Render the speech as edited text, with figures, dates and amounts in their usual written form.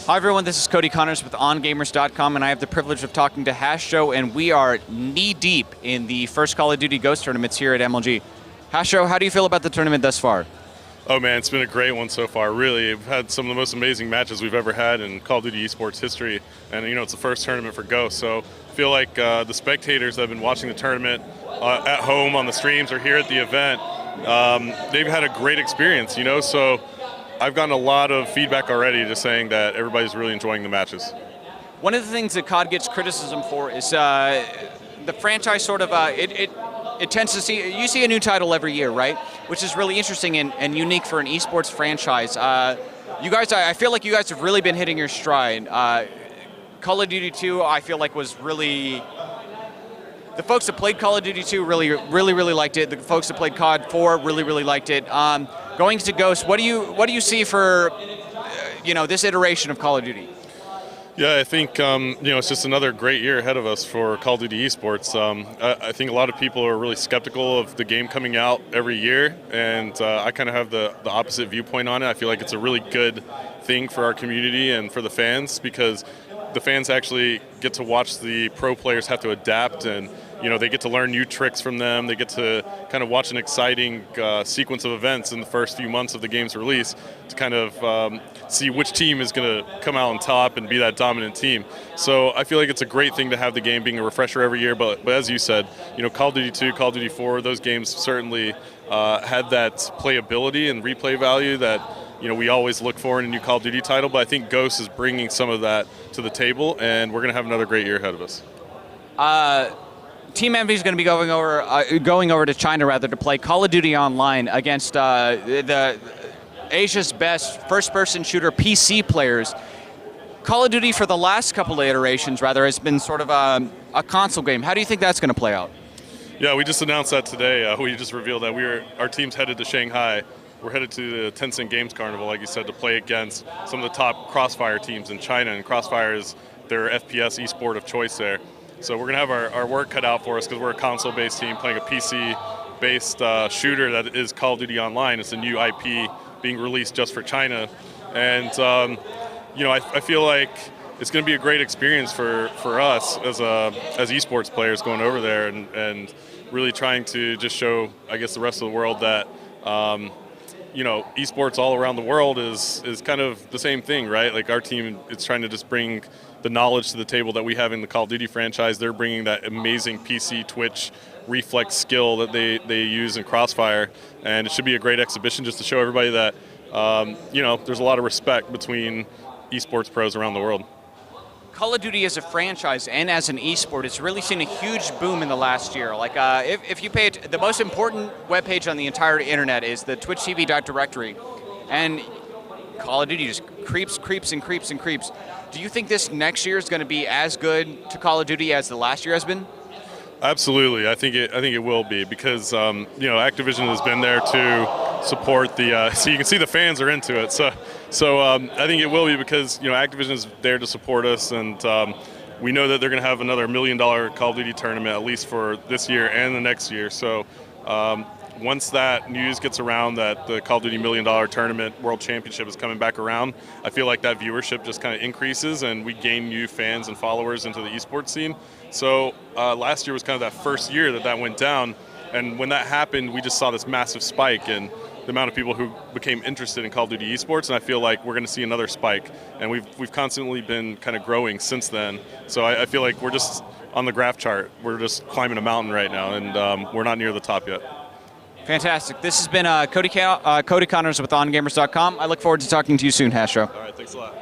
Hi everyone, this is Cody Connors with OnGamers.com, and I have the privilege of talking to Hastr0, and we are knee-deep in the first Call of Duty Ghost tournaments here at MLG. Hastr0, how do you feel about the tournament thus far? Oh man, it's been a great one so far, really. We've had some of the most amazing matches we've ever had in Call of Duty esports history, and you know, it's the first tournament for Ghost, so I feel like the spectators that have been watching the tournament at home on the streams or here at the event, they've had a great experience, you know, so I've gotten a lot of feedback already just saying that everybody's really enjoying the matches. One of the things that COD gets criticism for is the franchise sort of, it tends to see, you see a new title every year, right? Which is really interesting and unique for an esports franchise. You guys, I feel like you guys have really been hitting your stride. Call of Duty 2, I feel like was really, the folks that played Call of Duty 2 really liked it. The folks that played COD 4 really liked it. Going to Ghost, what do you see for you know, this iteration of Call of Duty? Yeah, I think you know, it's just another great year ahead of us for Call of Duty esports. I think a lot of people are really skeptical of the game coming out every year, and I kind of have the opposite viewpoint on it. I feel like it's a really good thing for our community and for the fans, because the fans actually get to watch the pro players have to adapt, and you know, they get to learn new tricks from them. They get to kind of watch an exciting sequence of events in the first few months of the game's release to kind of see which team is going to come out on top and be that dominant team. So I feel like it's a great thing to have the game being a refresher every year. But as you said, you know, Call of Duty 2, Call of Duty 4, those games certainly had that playability and replay value that, you know, we always look for in a new Call of Duty title. But I think Ghost is bringing some of that to the table, and we're going to have another great year ahead of us. Team Envy is going to be going over to China rather to play Call of Duty Online against the Asia's best first-person shooter PC players. Call of Duty for the last couple of iterations rather has been sort of a console game. How do you think that's going to play out? Yeah, we just announced that today. We just revealed that our team's headed to Shanghai. We're headed to the Tencent Games Carnival, like you said, to play against some of the top Crossfire teams in China, and Crossfire is their FPS esport of choice there. So we're going to have our work cut out for us because we're a console-based team playing a PC-based shooter that is Call of Duty Online. It's a new IP being released just for China. And, you know, I feel like it's going to be a great experience for us as esports players going over there and really trying to just show, I guess, the rest of the world that, you know, esports all around the world is kind of the same thing, right? Like our team, it's trying to just bring the knowledge to the table that we have in the Call of Duty franchise. They're bringing that amazing PC Twitch reflex skill that they use in Crossfire, and it should be a great exhibition just to show everybody that you know, there's a lot of respect between esports pros around the world. Call of Duty as a franchise and as an esport, it's really seen a huge boom in the last year. Like, if you pay it, the most important webpage on the entire internet is the twitchtv.directory, and Call of Duty just creeps and creeps. Do you think this next year is going to be as good to Call of Duty as the last year has been? Absolutely, I think it will be, because you know, Activision has been there to support the. So you can see the fans are into it. So I think it will be, because you know, Activision is there to support us, and we know that they're going to have another $1 million Call of Duty tournament at least for this year and the next year. So once that news gets around that the Call of Duty $1 million tournament World Championship is coming back around, I feel like that viewership just kind of increases and we gain new fans and followers into the esports scene. So last year was kind of that first year that went down, and when that happened, we just saw this massive spike in the amount of people who became interested in Call of Duty esports, and I feel like we're going to see another spike, and we've constantly been kind of growing since then. So I feel like we're just on the graph chart. We're just climbing a mountain right now, and we're not near the top yet. Fantastic. This has been Cody Connors with OnGamers.com. I look forward to talking to you soon, Hastr0. All right, thanks a lot.